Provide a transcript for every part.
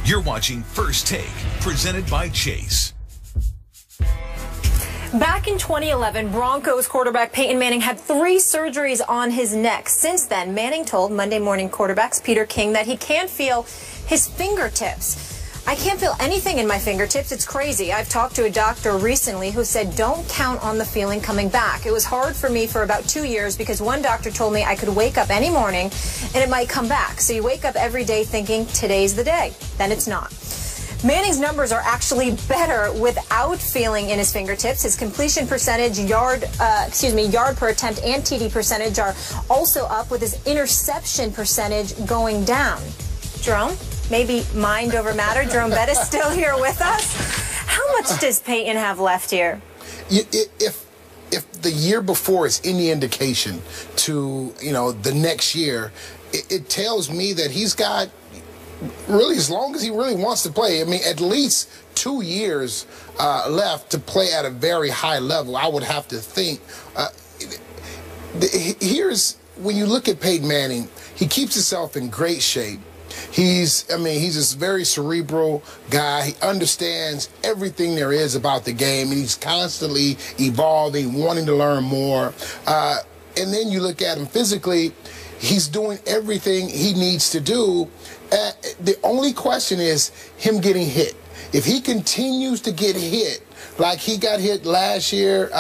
You're watching First Take, presented by Chase. Back in 2011, Broncos quarterback Peyton Manning had 3 surgeries on his neck. Since then, Manning told Monday Morning Quarterbacks Peter King that he can't feel his fingertips. I can't feel anything in my fingertips. It's crazy. I've talked to a doctor recently who said don't count on the feeling coming back. It was hard for me for about 2 years because one doctor told me I could wake up any morning and it might come back. So you wake up every day thinking today's the day. Then it's not. Manning's numbers are actually better without feeling in his fingertips. His completion percentage, yard per attempt, and TD percentage are also up, with his interception percentage going down. Jerome, maybe mind over matter. Jerome Bettis still here with us. How much does Peyton have left here? If the year before is any indication to the next year, it tells me that he's got, really, as long as he really wants to play, I mean, at least 2 years left to play at a very high level, I would have to think. Here's, when you look at Peyton Manning, he keeps himself in great shape. He's this very cerebral guy. He understands everything there is about the game, and he's constantly evolving, wanting to learn more. And then you look at him physically, he's doing everything he needs to do. The only question is him getting hit. If he continues to get hit like he got hit last year,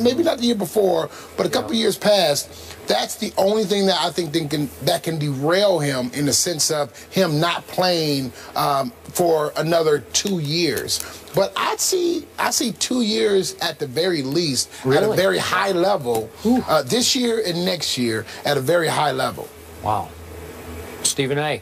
maybe not the year before, but a couple years past, that's the only thing that I think that can derail him, in the sense of him not playing for another 2 years. But I see 2 years at the very least, at a very high level, this year and next year at a very high level. Wow. Stephen A.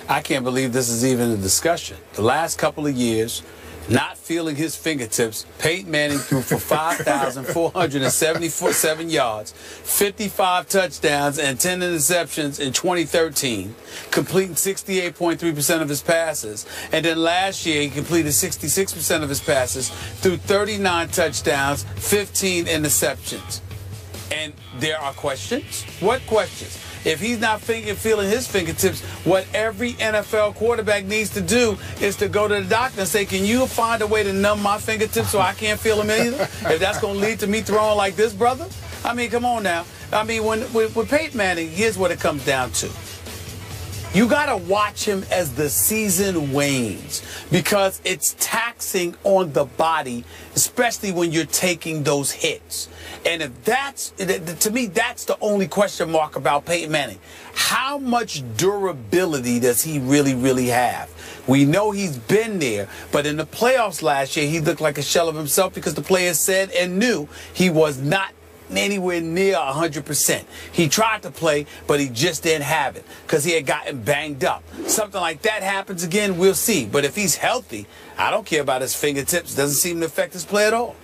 I can't believe this is even a discussion. The last couple of years, not feeling his fingertips, Peyton Manning threw for 5,477 yards, 55 touchdowns, and 10 interceptions in 2013, completing 68.3% of his passes. And then last year, he completed 66% of his passes, threw 39 touchdowns, 15 interceptions. And there are questions. What questions? If he's not feeling his fingertips, what every NFL quarterback needs to do is to go to the doctor and say, can you find a way to numb my fingertips so I can't feel them either? If that's going to lead to me throwing like this, brother? I mean, come on now. I mean, with Peyton Manning, here's what it comes down to. You got to watch him as the season wanes, because it's taxing on the body, especially when you're taking those hits. And if that's, to me, that's the only question mark about Peyton Manning. How much durability does he really, really have? We know he's been there, but in the playoffs last year, he looked like a shell of himself, because the players said and knew he was not anywhere near 100%. He tried to play, but he just didn't have it because he had gotten banged up. Something like that happens again, we'll see. But if he's healthy, I don't care about his fingertips. Doesn't seem to affect his play at all.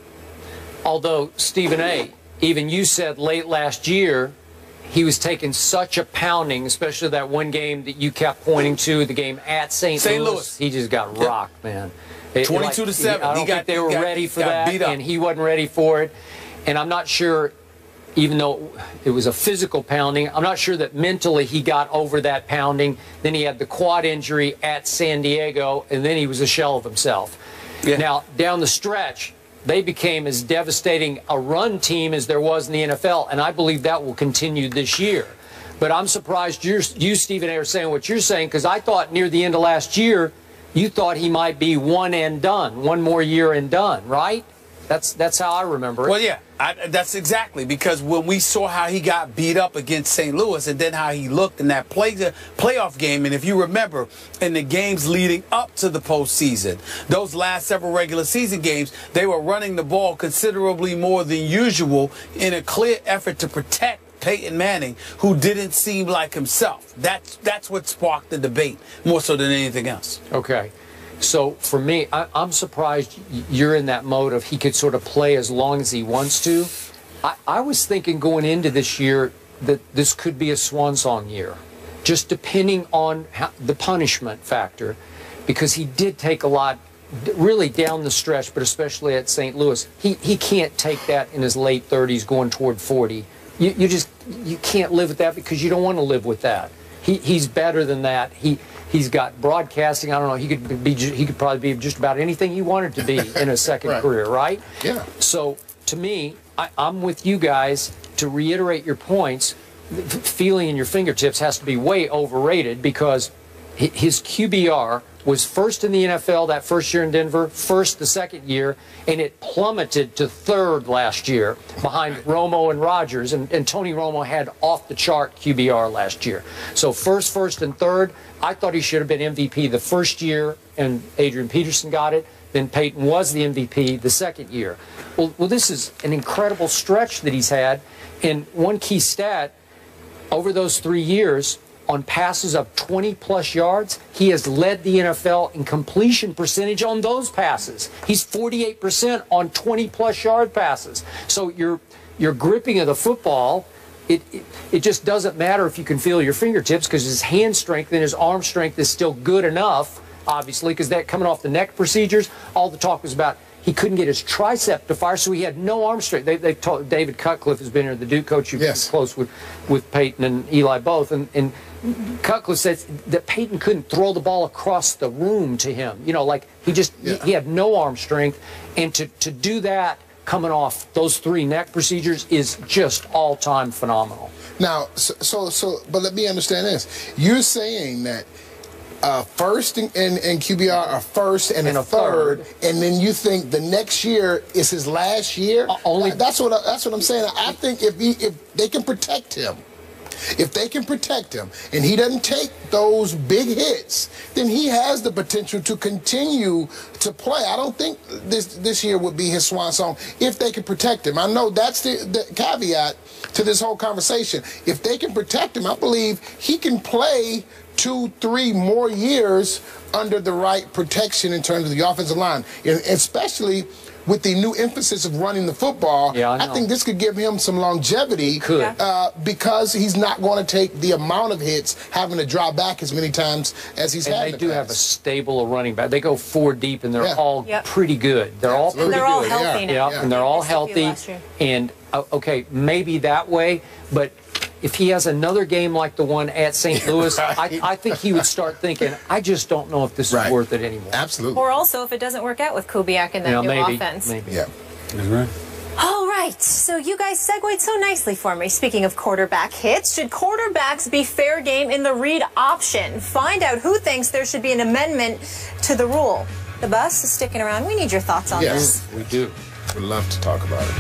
Although, Stephen A., even you said late last year he was taking such a pounding, especially that one game that you kept pointing to, the game at St. Louis. He just got rocked, man. 22-7. I don't think they were ready for that, and he wasn't ready for it. And I'm not sure, even though it was a physical pounding, I'm not sure that mentally he got over that pounding. Then he had the quad injury at San Diego, and then he was a shell of himself. Yeah. Now, down the stretch, they became as devastating a run team as there was in the NFL, and I believe that will continue this year. But I'm surprised you, Stephen A., are saying what you're saying, because I thought near the end of last year, you thought he might be one and done, one more year and done, right? That's how I remember it. Well, yeah, that's exactly, because when we saw how he got beat up against St. Louis, and then how he looked in that playoff game, and if you remember, in the games leading up to the postseason, those last several regular season games, they were running the ball considerably more than usual in a clear effort to protect Peyton Manning, who didn't seem like himself. That's what sparked the debate more so than anything else. Okay. So for me, I'm surprised you're in that mode of he could sort of play as long as he wants to. I was thinking going into this year that this could be a swan song year, just depending on the punishment factor, because he did take a lot really down the stretch, but especially at St. Louis. He can't take that in his late 30s going toward 40. You can't live with that, because you don't want to live with that. He's better than that. He's got broadcasting. I don't know. He could probably be just about anything he wanted to be in a second Right. career, right? Yeah. So to me, I'm with you guys to reiterate your points. Feeling in your fingertips has to be way overrated because his QBR was first in the NFL that first year in Denver, first the second year, and it plummeted to third last year behind Romo and Rodgers, and Tony Romo had off-the-chart QBR last year. So first, and third, I thought he should have been MVP the first year, and Adrian Peterson got it. Then Peyton was the MVP the second year. Well, this is an incredible stretch that he's had, and one key stat, over those 3 years, on passes of 20-plus yards, he has led the NFL in completion percentage on those passes. He's 48% on 20-plus yard passes. So your gripping of the football, it just doesn't matter if you can feel your fingertips because his hand strength and his arm strength is still good enough, obviously, because that coming off the neck procedures, all the talk was about he couldn't get his tricep to fire, so he had no arm strength. They told David Cutcliffe has been here, the Duke coach, you've been close with Peyton and Eli both, and Cutcliffe says that Peyton couldn't throw the ball across the room to him. You know, like he had no arm strength, and to do that coming off those 3 neck procedures is just all-time phenomenal. Now, but let me understand this. You're saying that first and QBR are first and a third, and then you think the next year is his last year? That's what I'm saying. I think if they can protect him, and he doesn't take those big hits, then he has the potential to continue to play. I don't think this year would be his swan song if they can protect him. I know that's the caveat to this whole conversation. If they can protect him, I believe he can play 2-3 more years under the right protection in terms of the offensive line, and especially with the new emphasis of running the football. Yeah, I think this could give him some longevity because he's not going to take the amount of hits, having to drop back as many times as he's had in the past. They do have a stable of running back. They go 4 deep, and they're all pretty good. They're all pretty good. They're all healthy now. Yeah, and they're all healthy. And okay, maybe that way, but if he has another game like the one at St. Louis, I think he would start thinking, I just don't know if this is worth it anymore. Absolutely. Or also if it doesn't work out with Kubiak in that new offense. Maybe. Yeah. That's right. All right, so you guys segued so nicely for me. Speaking of quarterback hits, should quarterbacks be fair game in the read option? Find out who thinks there should be an amendment to the rule. The bus is sticking around. We need your thoughts on this. Yes, we do. We'd love to talk about it.